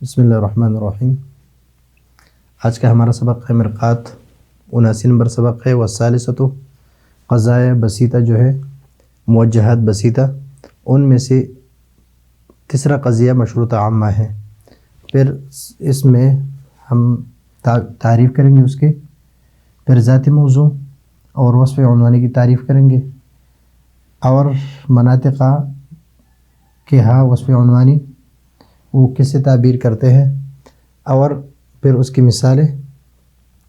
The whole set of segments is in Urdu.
بسم اللہ الرحمن الرحیم۔ آج کا ہمارا سبق ہے مرقات، 79 نمبر سبق ہے۔ والثالثۃ، قضایا بسیطہ جو ہے، موجہات بسیطہ، ان میں سے تیسرا قضیہ مشروطہ عامہ ہے۔ پھر اس میں ہم تعریف کریں گے اس کے، پھر ذات موضوع اور وصف عنوانی کی تعریف کریں گے، اور مناطقہ کے ہاں وصف عنوانی وہ کس سے تعبیر کرتے ہیں، اور پھر اس کی مثالیں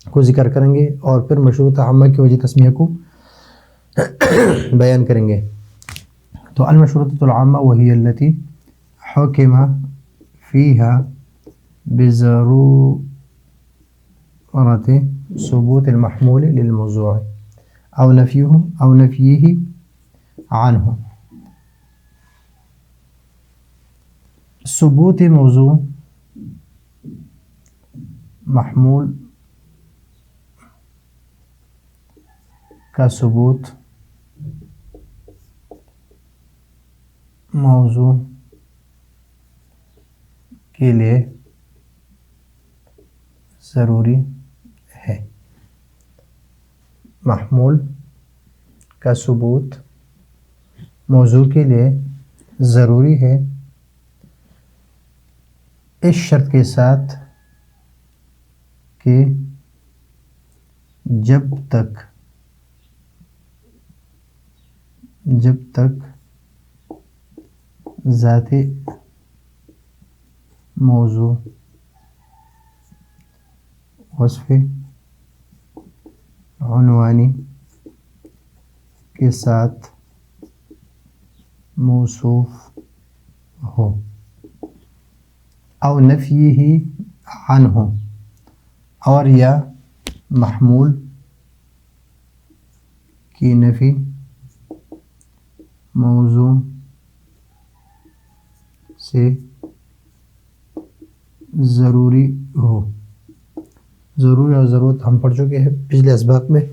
کو ذکر کریں گے، اور پھر مشروطہ عامہ کی وجہ تسمیہ کو بیان کریں گے۔ تو المشروطۃ العامہ وہی التي حکم فيها بضرورة ثبوت المحمول للموضوع أو نفيه عنه۔ ثبوت موضوع محمول کا ثبوت موضوع کے لیے ضروری ہے۔ محمول کا ثبوت موضوع کے لیے ضروری ہے، اس شرط کے ساتھ کہ جب تک ذات موضوع وصف عنوانی کے ساتھ موصوف ہو، او نفیہ عنہ، اور یا محمول کی نفی موضوع سے ضروری ہو۔ ضروری اور ضرورت ہم پڑھ چکے ہیں پچھلے اسباق میں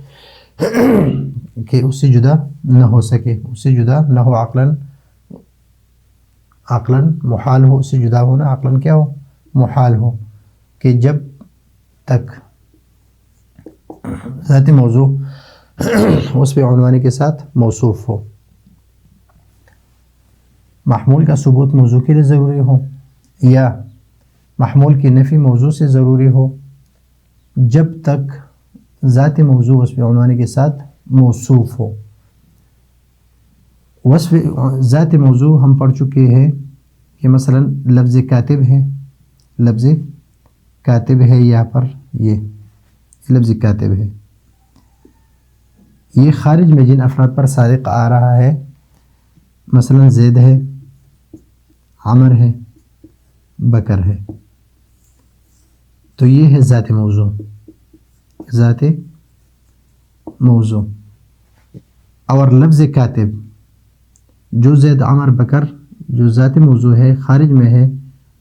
کہ اس سے جدا نہ ہو سکے، اس سے جدا نہ ہو، عقلاً محال ہو، اس سے جدا ہونا عقلاً کیا ہو، محال ہو، کہ جب تک ذات موضوع وصف عنوانی کے ساتھ موصوف ہو۔ محمول کا ثبوت موضوع کے لیے ضروری ہو، یا محمول کی نفی موضوع سے ضروری ہو، جب تک ذات موضوع وصف عنوانی کے ساتھ موصوف ہو۔ وصف ذات موضوع ہم پڑھ چکے ہیں کہ مثلا لفظ کاتب ہے، لفظ کاتب ہے، یہاں پر یہ لفظ کاتب ہے، یہ خارج میں جن افراد پر صادق آ رہا ہے، مثلا زید ہے، عمر ہے، بکر ہے، تو یہ ہے ذات موضوع، ذات موضوع۔ اور لفظ کاتب جو زید عمر بکر جو ذات موضوع ہے، خارج میں ہے،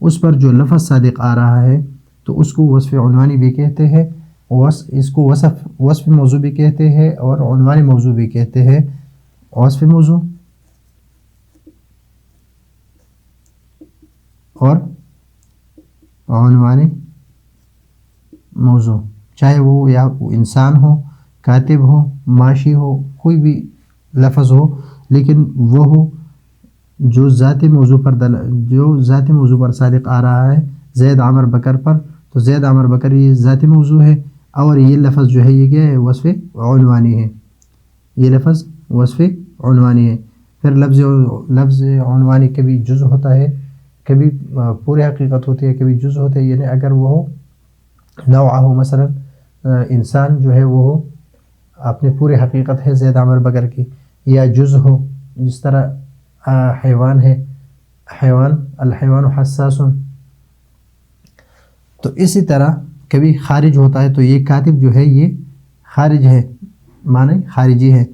اس پر جو لفظ صادق آ رہا ہے تو اس کو وصف عنوانی بھی کہتے ہیں، اس کو وصف موضوع بھی کہتے ہیں، اور عنوانی موضوع بھی کہتے ہیں۔ وصف موضوع اور عنوانی موضوع، چاہے وہ یا انسان ہو، کاتب ہو، ماشی ہو، کوئی بھی لفظ ہو، لیکن وہ ہو جو ذات موضوع پر صادق آ رہا ہے، زید عمر بکر پر، تو زید عمر بکر یہ ذات موضوع ہے، اور یہ لفظ جو ہے یہ کیا ہے، وصف عنوانی ہے، یہ لفظ وصف عنوانی ہے۔ پھر لفظ عنوانی کبھی جز ہوتا ہے، کبھی پوری حقیقت ہوتی ہے، کبھی جز ہوتے ہیں، یعنی اگر وہ نوعہ ہو، مثلا انسان جو ہے وہ اپنی پوری حقیقت ہے زید عمر بکر کی، یا جز ہو، جس طرح حیوان ہے، الحیوان حساس، تو اسی طرح کبھی خارج ہوتا ہے، تو یہ کاتب جو ہے یہ خارج ہے، معنی خارجی ہے،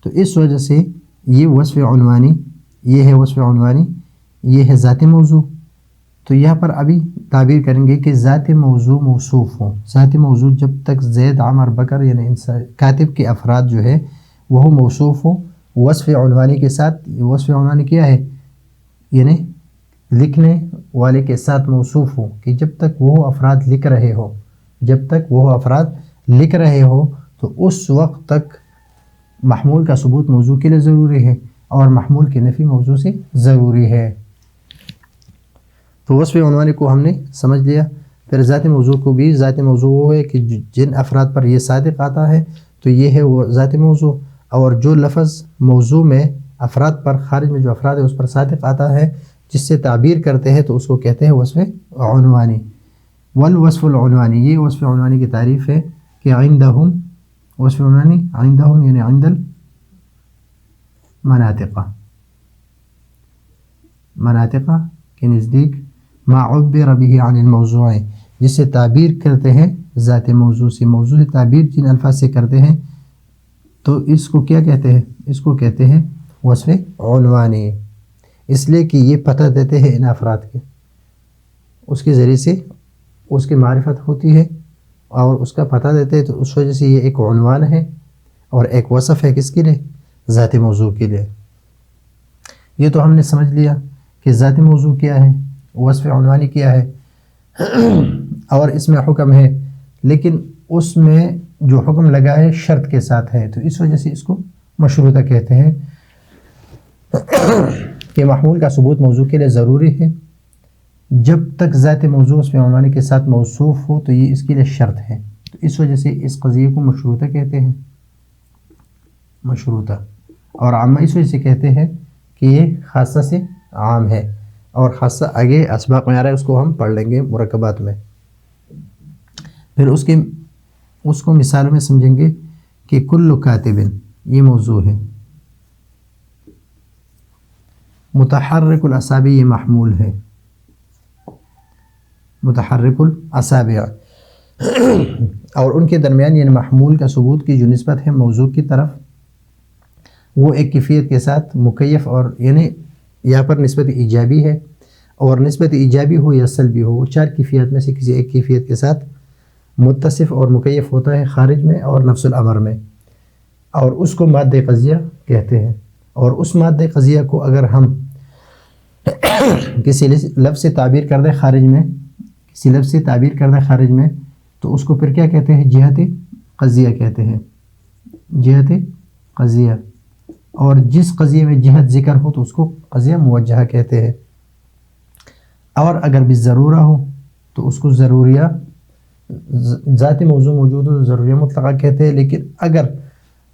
تو اس وجہ سے یہ وصف عنوانی، یہ ہے وصف عنوانی، یہ ہے ذات موضوع۔ تو یہاں پر ابھی تعبیر کریں گے کہ ذات موضوع موصوف ہو، ذات موضوع جب تک زید عمر بکر یعنی کاتب کے افراد جو ہے وہ موصوف ہو وصف عنوانی کے ساتھ۔ وصف عنوانی کیا ہے؟ یعنی لکھنے والے کے ساتھ موصوف ہو کہ جب تک وہ افراد لکھ رہے ہو، جب تک وہ افراد لکھ رہے ہو تو اس وقت تک محمول کا ثبوت موضوع کے لیے ضروری ہے اور محمول کی نفی موضوع سے ضروری ہے۔ تو وصف عنوانی کو ہم نے سمجھ لیا۔ پھر ذات موضوع کو بھی، ذات موضوع وہ ہے کہ جن افراد پر یہ صادق آتا ہے تو یہ ہے وہ ذات موضوع، اور جو لفظ موضوع میں افراد پر، خارج میں جو افراد ہے اس پر صادق آتا ہے جس سے تعبیر کرتے ہیں تو اس کو کہتے ہیں وصف عنوانی۔ والوصف العنوانی، یہ وصف عنوانی کی تعریف ہے کہ عندہم، وصف عنوانی عندہم یعنی عند المناطق، مناطق کے نزدیک، ما عبر به عن الموضوع، جس سے تعبیر کرتے ہیں ذات موضوع سے، موضوع سے تعبیر جن الفاظ سے کرتے ہیں تو اس کو کیا کہتے ہیں؟ اس کو کہتے ہیں وصف عنوانی، اس لیے کہ یہ پتہ دیتے ہیں ان افراد کے، اس کے ذریعے سے اس کی معرفت ہوتی ہے اور اس کا پتہ دیتے ہیں، تو اس وجہ سے یہ ایک عنوان ہے اور ایک وصف ہے کس کے لیے؟ ذات موضوع کے لیے۔ یہ تو ہم نے سمجھ لیا کہ ذات موضوع کیا ہے، وصف عنوانی کیا ہے، اور اس میں حکم ہے، لیکن اس میں جو حکم لگا ہے شرط کے ساتھ ہے، تو اس وجہ سے اس کو مشروطہ کہتے ہیں کہ محمول کا ثبوت موضوع کے لیے ضروری ہے جب تک ذات موضوع وصف عنوانی کے ساتھ موصوف ہو، تو یہ اس کے لیے شرط ہے، تو اس وجہ سے اس قضیے کو مشروطہ کہتے ہیں، مشروطہ۔ اور عامہ اس وجہ سے کہتے ہیں کہ یہ خاصہ سے عام ہے، اور خاصہ آگے اسباق میں آ رہا ہے، اس کو ہم پڑھ لیں گے مرکبات میں۔ پھر اس کو مثال میں سمجھیں گے کہ کل کاتب، یہ موضوع ہے، متحرک الاصابع یہ محمول ہے، متحرک الاصابع، اور ان کے درمیان یعنی محمول کا ثبوت کی جو نسبت ہے موضوع کی طرف، وہ ایک کیفیت کے ساتھ مکیف، اور یعنی یہاں پر نسبت ایجابی ہے، اور نسبت ایجابی ہو یا سلبی ہو، وہ چار کیفیت میں سے کسی ایک کیفیت کے ساتھ متصف اور مکیف ہوتا ہے خارج میں اور نفس الامر میں، اور اس کو مادہ قضیہ کہتے ہیں۔ اور اس مادہ قضیہ کو اگر ہم کسی لفظ سے تعبیر کر دیں خارج میں، کسی لفظ سے تعبیر کر دیں خارج میں، تو اس کو پھر کیا کہتے ہیں؟ جہت قضیہ کہتے ہیں، جہت قضیہ، اور جس قضیے میں جہت ذکر ہو تو اس کو قضیہ موجہہ کہتے ہیں۔ اور اگر بھی ضرورہ ہو تو اس کو ضروریہ، ذات موضوع موجود ہو تو ضروریہ مطلقہ کہتے ہیں، لیکن اگر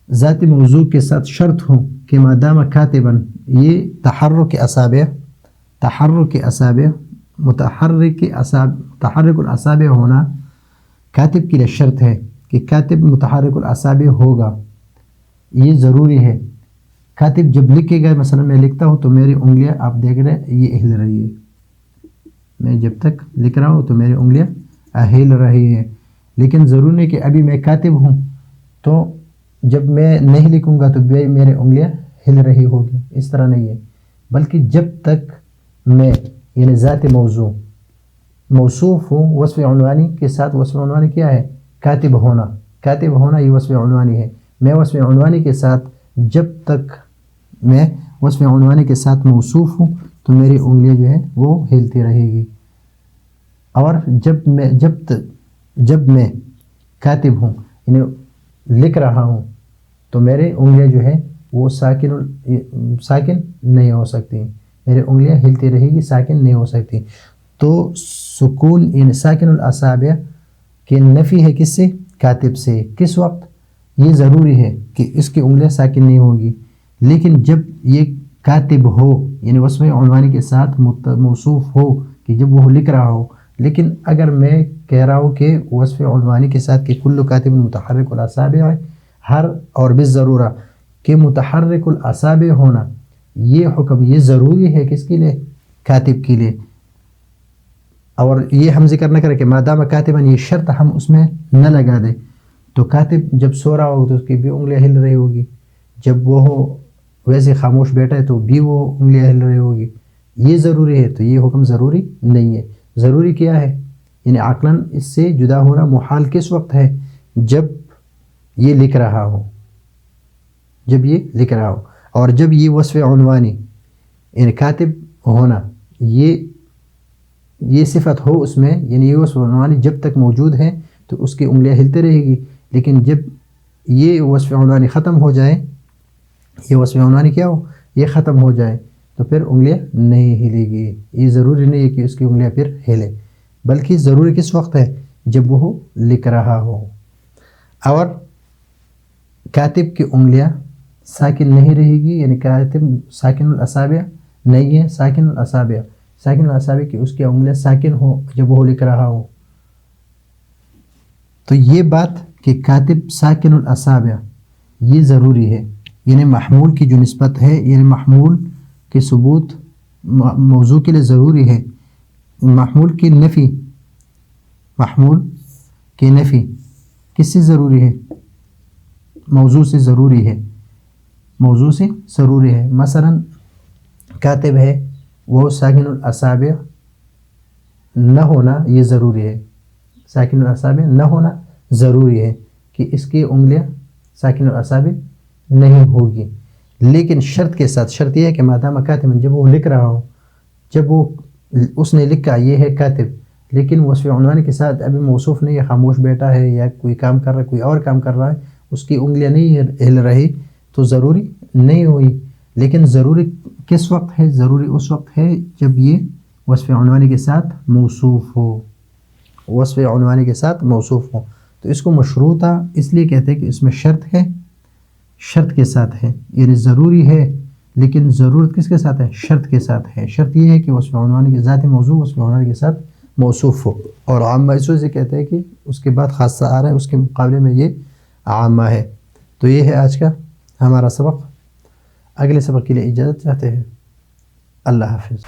ذات موضوع کے ساتھ شرط ہو کہ مادام کاتباً، یہ تحرک اصابع، تحرک اصابع، متحرک الاصابع ہونا کاتب کے لیے شرط ہے کہ کاتب متحرک الاصابع ہوگا، یہ ضروری ہے۔ کاتب جب لکھے گا، مثلا میں لکھتا ہوں تو میری انگلیاں آپ دیکھ رہے ہیں یہ ہل رہی ہے، میں جب تک لکھ رہا ہوں تو میری انگلیاں ہل رہی ہیں، لیکن ضروری نہیں کہ ابھی میں کاتب ہوں تو جب میں نہیں لکھوں گا تو میرے انگلیاں ہل رہی ہوگی، اس طرح نہیں ہے، بلکہ جب تک میں یعنی ذات موضوع موصوف ہوں وصف عنوانی کے ساتھ، وصف عنوانی کیا ہے؟ کاتب ہونا، کاتب ہونا یہ وصف عنوانی ہے، میں وصف عنوانی کے ساتھ، جب تک میں وصف عنوانی کے ساتھ موصوف ہوں تو میری انگلیاں جو ہیں وہ ہلتی رہے گی، اور جب میں کاتب ہوں یعنی لکھ رہا ہوں تو میرے انگلیاں جو ہیں وہ ساکن نہیں ہو سکتی، میرے انگلیاں ہلتی رہے گی، ساکن نہیں ہو سکتی۔ تو سکون یعنی ساکن الاصابع کی نفی ہے کس سے؟ کاتب سے۔ کس وقت؟ یہ ضروری ہے کہ اس کی انگلیاں ساکن نہیں ہوگی، لیکن جب یہ کاتب ہو یعنی وصف عنوانی کے ساتھ موصوف ہو کہ جب وہ لکھ رہا ہو، لیکن اگر میں کہہ رہا ہوں کہ وصف عنوانی کے ساتھ کہ کل کاتب متحرک الاصابع ہے، ہر اور بالضرورہ کہ متحرک الاصابع ہونا، یہ حکم یہ ضروری ہے کس کے لیے؟ کاتب کے لیے۔ اور یہ ہم ذکر نہ کریں کہ مادام کاتباً، یہ شرط ہم اس میں نہ لگا دیں، تو کاتب جب سو رہا ہوگا تو اس کی بھی انگلیاں ہل رہی ہوگی، جب وہ ویسے خاموش بیٹھا ہے تو بھی وہ انگلیاں ہل رہی ہوگی، یہ ضروری ہے، تو یہ حکم ضروری نہیں ہے۔ ضروری کیا ہے؟ یعنی عقلاً اس سے جدا ہونا محال کس وقت ہے؟ جب یہ لکھ رہا ہو، جب یہ لکھ رہا ہو، اور جب یہ وصف عنوانی یعنی کاتب ہونا یہ صفت ہو اس میں، یعنی یہ وصف عنوانی جب تک موجود ہے تو اس کی انگلیاں ہلتے رہے گی، لیکن جب یہ وصف عنوانی ختم ہو جائے، یہ وصف عنوانی کیا ہو، یہ ختم ہو جائے تو پھر انگلیاں نہیں ہلے گی۔ یہ ضروری نہیں ہے کہ اس کی انگلیاں پھر ہلے، بلکہ ضروری کس وقت ہے، جب وہ لکھ رہا ہو۔ اور کاتب کی انگلیاں ساکن نہیں رہے گی، یعنی کاتب ساکن الاصابع نہیں ہے، ساکن الاصابع، ساکن الاصابع کی اس کی انگلیاں ساکن ہو جب وہ لکھ رہا ہو۔ تو یہ بات کہ کاتب ساکن الاصابع یہ ضروری ہے، یعنی محمول کی جو نسبت ہے، یعنی محمول کے ثبوت موضوع کے لیے ضروری ہے۔ محمول کی نفی، محمول کی نفی کس سے ضروری ہے، موضوع سے ضروری ہے، موضوع سے ضروری ہے۔ مثلا کاتب ہے وہ ساکن الاصابع نہ ہونا یہ ضروری ہے، ساکن الاصابع نہ ہونا ضروری ہے کہ اس کی انگلیاں ساکن الاصابع نہیں ہوگی، لیکن شرط کے ساتھ، شرط یہ ہے کہ مادام کاتب، جب وہ لکھ رہا ہو، جب وہ اس نے لکھا یہ ہے کاتب، لیکن وصف عنوانی کے ساتھ ابھی موصوف نہیں ہے، خاموش بیٹھا ہے یا کوئی کام کر رہا ہے، کوئی اور کام کر رہا ہے، اس کی انگلیاں نہیں ہل رہی تو ضروری نہیں ہوئی۔ لیکن ضروری کس وقت ہے، ضروری اس وقت ہے جب یہ وصف عنوانی کے ساتھ موصوف ہو، وصف عنوانی کے ساتھ موصوف ہو۔ تو اس کو مشروطہ اس لیے کہتے ہیں کہ اس میں شرط ہے، شرط کے ساتھ ہے، یعنی ضروری ہے لیکن ضرورت کس کے ساتھ ہے، شرط کے ساتھ ہے۔ شرط یہ ہے کہ وصف عنوانی کے ذاتی موضوع وصف عنوانی کے ساتھ موصوف ہو، اور عامہ اس وجہ سے کہتے ہیں کہ اس کے بعد خاصہ آ رہا ہے، اس کے مقابلے میں یہ عامہ ہے۔ تو یہ ہے آج کا ہمارا سبق، اگلے سبق کے لیے اجازت چاہتے ہیں، اللہ حافظ۔